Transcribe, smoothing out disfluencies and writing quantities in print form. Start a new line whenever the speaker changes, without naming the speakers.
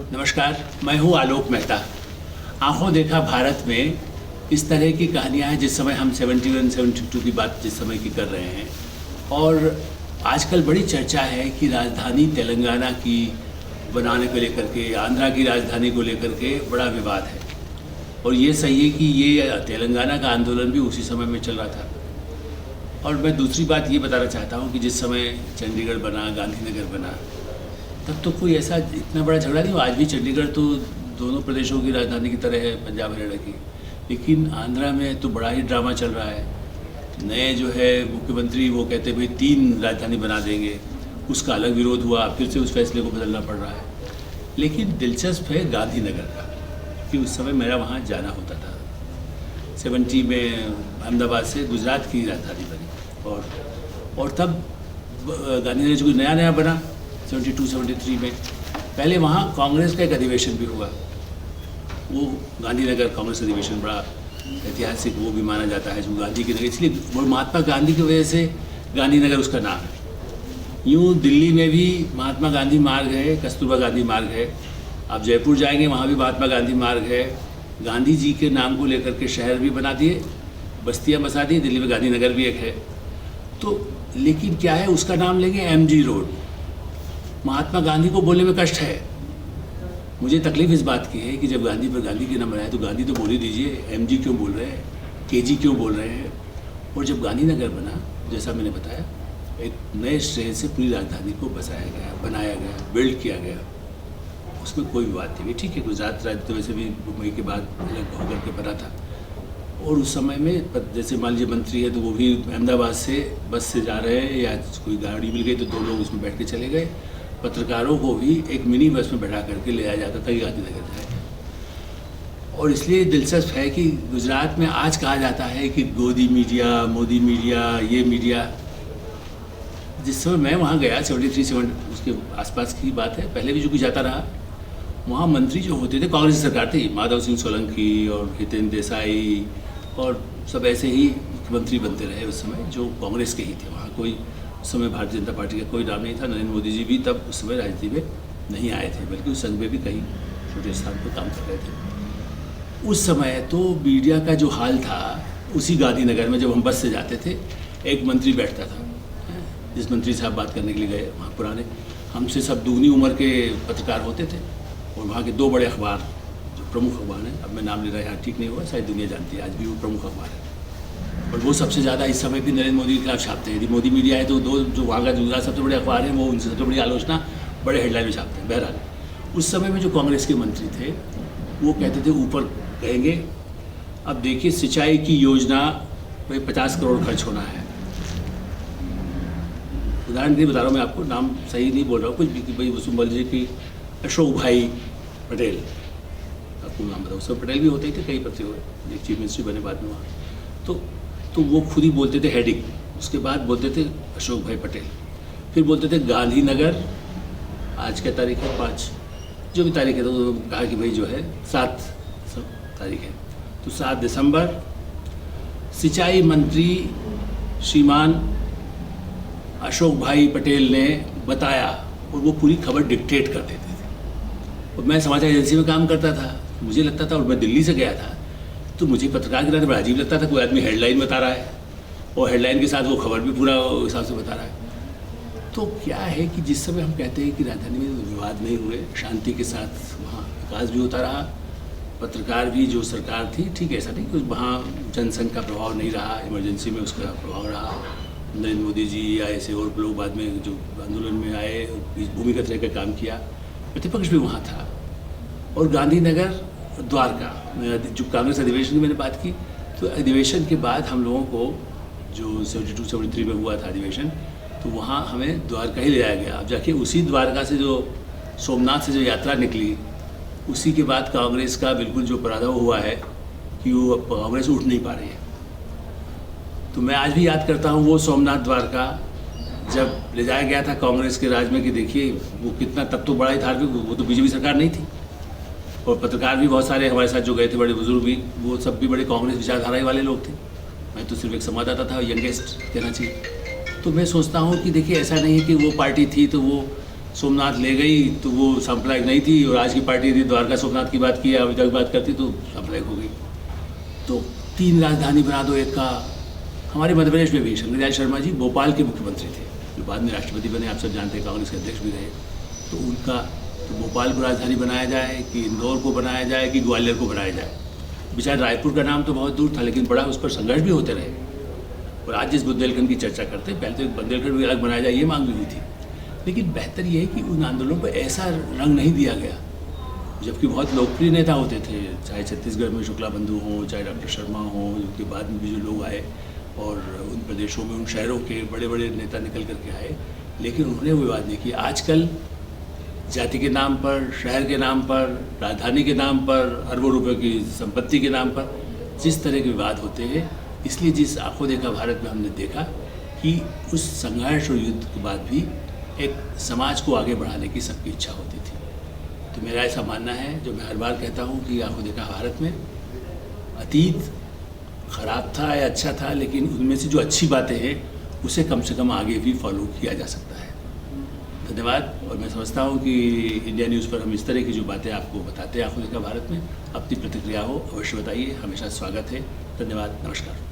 नमस्कार, मैं हूँ आलोक मेहता। आंखों देखा भारत में इस तरह की कहानियाँ हैं जिस समय हम 71, 72 की बात जिस समय की कर रहे हैं, और आजकल बड़ी चर्चा है कि राजधानी तेलंगाना की बनाने को लेकर के, आंध्रा की राजधानी को लेकर के बड़ा विवाद है। और ये सही है कि ये तेलंगाना का आंदोलन भी उसी समय में चल रहा था। और मैं दूसरी बात ये बताना चाहता हूँ कि जिस समय चंडीगढ़ बना, गांधीनगर बना, तब तो कोई ऐसा इतना बड़ा झगड़ा नहीं हुआ। आज भी चंडीगढ़ तो दोनों प्रदेशों की राजधानी की तरह है, पंजाब हरियाणा की। लेकिन आंध्रा में तो बड़ा ही ड्रामा चल रहा है। नए जो है मुख्यमंत्री वो कहते भाई 3 राजधानी बना देंगे, उसका अलग विरोध हुआ, फिर से उस फैसले को बदलना पड़ रहा है। लेकिन दिलचस्प है गांधीनगर का, कि उस समय मेरा वहाँ जाना होता था। 70 में अहमदाबाद से गुजरात की राजधानी बनी, और तब गांधीनगर जो नया बना 72-73 में, पहले वहाँ कांग्रेस का एक अधिवेशन भी हुआ। वो गांधीनगर कांग्रेस अधिवेशन बड़ा ऐतिहासिक वो भी माना जाता है, जो गांधी की नगर, इसलिए वो महात्मा गांधी की वजह से गांधीनगर उसका नाम है। यूँ दिल्ली में भी महात्मा गांधी मार्ग है, कस्तूरबा गांधी मार्ग है। आप जयपुर जाएंगे वहाँ भी महात्मा गांधी मार्ग है। गांधी जी के नाम को लेकर के शहर भी बना दिए, बस्तियाँ बसा दी। दिल्ली में गांधीनगर भी एक है। तो लेकिन क्या है, उसका नाम लेंगे MG रोड। महात्मा गांधी को बोलने में कष्ट है। मुझे तकलीफ इस बात की है कि जब गांधी पर गांधी के नाम बनाया तो गांधी तो बोल ही दीजिए, MG क्यों बोल रहे हैं, KG क्यों बोल रहे हैं। और जब गांधीनगर बना, जैसा मैंने बताया, एक नए श्रेय से पूरी राजधानी को बसाया गया, बनाया गया, बिल्ड किया गया। उसमें कोई विवाद नहीं। ठीक है, गुजरात राज्य तो वैसे भी मुंबई के बाद अलग होकर के बना था। और उस समय में जैसे मान लीजिए मंत्री है तो वो भी अहमदाबाद से बस से जा रहे हैं, या कोई गाड़ी मिल गई तो 2 लोग उसमें बैठ के चले गए। पत्रकारों को भी एक मिनी बस में बैठा करके ले आया जाता था कि गांधीनगर जाए। और इसलिए दिलचस्प है कि गुजरात में आज कहा जाता है कि गोदी मीडिया, मोदी मीडिया, ये मीडिया। जिस समय मैं वहाँ गया 73-70 उसके आसपास की बात है, पहले भी जो कुछ जाता रहा, वहाँ मंत्री जो होते थे, कांग्रेस सरकार थी, माधव सिंह सोलंकी और हितेन देसाई और सब ऐसे ही मुख्यमंत्री बनते रहे उस समय, जो कांग्रेस के ही थे। वहाँ कोई उस समय भारतीय जनता पार्टी का कोई नाम नहीं था। नरेंद्र मोदी जी भी तब उस समय राजनीति में नहीं आए थे, बल्कि उस संघ में भी कहीं छोटे स्थान पर काम कर रहे थे। उस समय तो मीडिया का जो हाल था, उसी गांधीनगर में जब हम बस से जाते थे, एक मंत्री बैठता था। जिस मंत्री साहब बात करने के लिए गए, वहाँ पुराने हमसे सब दुगनी उम्र के पत्रकार होते थे। और वहाँ के 2 बड़े अखबार जो प्रमुख अखबार हैं, अब मैं नाम ले रहा यहाँ ठीक नहीं हुआ, शायद दुनिया जानती है, आज भी वो प्रमुख अखबार है। और वो सबसे ज़्यादा इस समय भी नरेंद्र मोदी के खिलाफ छापते हैं। यदि मोदी मीडिया है तो 2 जो वहाँ का दूसरा सबसे बड़े अखबार हैं, वो उनसे सबसे बड़ी आलोचना बड़े हेडलाइन में छापते हैं। बहरहाल उस समय में जो कांग्रेस के मंत्री थे, वो कहते थे ऊपर कहेंगे, अब देखिए सिंचाई की योजना में 50 करोड़ खर्च होना है। उदाहरण के लिए बता रहा हूँ मैं आपको, नाम सही नहीं बोल रहा हूँ कुछ भी, कि भाई वो मान लीजिए कि अशोक भाई पटेल, आपको नाम बताओ, सब पटेल भी होते ही थे, कई पत्र हुए, एक चीफ मिनिस्टर बने बाद में वहाँ। तो वो खुद ही बोलते थे हेडिंग, उसके बाद बोलते थे अशोक भाई पटेल, फिर बोलते थे गांधीनगर, आज क्या तारीख है, 5 जो भी तारीख है, तो कहा कि भाई जो है 7 तारीख है, तो 7 दिसंबर सिंचाई मंत्री श्रीमान अशोक भाई पटेल ने बताया। और वो पूरी खबर डिक्टेट कर देते थे। और मैं समाचार एजेंसी में काम करता था, मुझे लगता था, और मैं दिल्ली से गया था, तो मुझे पत्रकार के नाते बड़ा अजीब लगता था, कोई आदमी हेडलाइन बता रहा है और हेडलाइन के साथ वो खबर भी पूरा हिसाब से बता रहा है। तो क्या है कि जिस समय हम कहते हैं कि राजधानी में विवाद नहीं हुए, शांति के साथ वहाँ विकास भी होता रहा, पत्रकार भी, जो सरकार थी, ठीक है, ऐसा नहीं कि वहाँ जनसंघ का प्रभाव नहीं रहा, इमरजेंसी में उसका प्रभाव रहा। नरेंद्र मोदी जी या ऐसे और लोग बाद में जो आंदोलन में आए, भूमिगत रहकर काम किया, प्रतिपक्ष भी वहाँ था। और गांधीनगर, द्वारका, जो कांग्रेस अधिवेशन की मैंने बात की, तो अधिवेशन के बाद हम लोगों को जो 72-73 में हुआ था अधिवेशन, तो वहाँ हमें द्वारका ही ले जाया गया। अब जाके उसी द्वारका से जो सोमनाथ से जो यात्रा निकली, उसी के बाद कांग्रेस का बिल्कुल जो पराभव हुआ है कि वो कांग्रेस उठ नहीं पा रही है। तो मैं आज भी याद करता हूँ वो सोमनाथ द्वारका जब ले जाया गया था कांग्रेस के राज में, कि देखिए वो कितना, तब तो बड़ा ही था, वो तो बीजेपी सरकार नहीं थी। और पत्रकार भी बहुत सारे हमारे साथ जो गए थे, बड़े बुजुर्ग भी, वो सब भी बड़े कांग्रेस विचारधारा वाले लोग थे। मैं तो सिर्फ एक संवाददाता था, यंगेस्ट कहना चाहिए। तो मैं सोचता हूँ कि देखिए ऐसा नहीं है कि वो पार्टी थी तो वो सोमनाथ ले गई तो वो सांप्रदायिक नहीं थी, और आज की पार्टी यदि द्वारका सोमनाथ की बात की या अयोध्या की बात करती तो सांप्रदायिक हो गई। तो 3 राजधानी बना दो एक का। हमारे मध्य प्रदेश में भी शंकरदयाल शर्मा जी भोपाल के मुख्यमंत्री थे, जो बाद में राष्ट्रपति बने, आप सब जानते हैं, कांग्रेस के अध्यक्ष भी रहे। तो उनका तो भोपाल को राजधानी बनाया जाए कि इंदौर को बनाया जाए कि ग्वालियर को बनाया जाए। बेचारे रायपुर का नाम तो बहुत दूर था, लेकिन बड़ा उस पर संघर्ष भी होते रहे। और आज जिस बुंदेलखंड की चर्चा करते हैं, पहले तो बुंदेलखंड भी अलग बनाया जाए, ये मांग भी हुई थी। लेकिन बेहतर ये है कि उन आंदोलनों को ऐसा रंग नहीं दिया गया, जबकि बहुत लोकप्रिय नेता होते थे, चाहे छत्तीसगढ़ में शुक्ला बंधु हों, चाहे डॉक्टर शर्मा हों, उसके बाद में भी जो लोग आए और उन प्रदेशों में, उन शहरों के बड़े बड़े नेता निकल करके आए, लेकिन उन्होंने विवाद नहीं किया। आजकल जाति के नाम पर, शहर के नाम पर, राजधानी के नाम पर, अरबों रुपए की संपत्ति के नाम पर जिस तरह के विवाद होते हैं, इसलिए जिस आंखों देखा भारत में हमने देखा कि उस संघर्ष और युद्ध के बाद भी एक समाज को आगे बढ़ाने की सबकी इच्छा होती थी। तो मेरा ऐसा मानना है, जो मैं हर बार कहता हूँ, कि आंखों देखा भारत में अतीत खराब था या अच्छा था, लेकिन उनमें से जो अच्छी बातें हैं उसे कम से कम आगे भी फॉलो किया जा सकता है। धन्यवाद। और मैं समझता हूँ कि इंडिया न्यूज़ पर हम इस तरह की जो बातें आपको बताते हैं आंखों देखा भारत में, अपनी प्रतिक्रिया हो अवश्य बताइए, हमेशा स्वागत है। धन्यवाद, नमस्कार।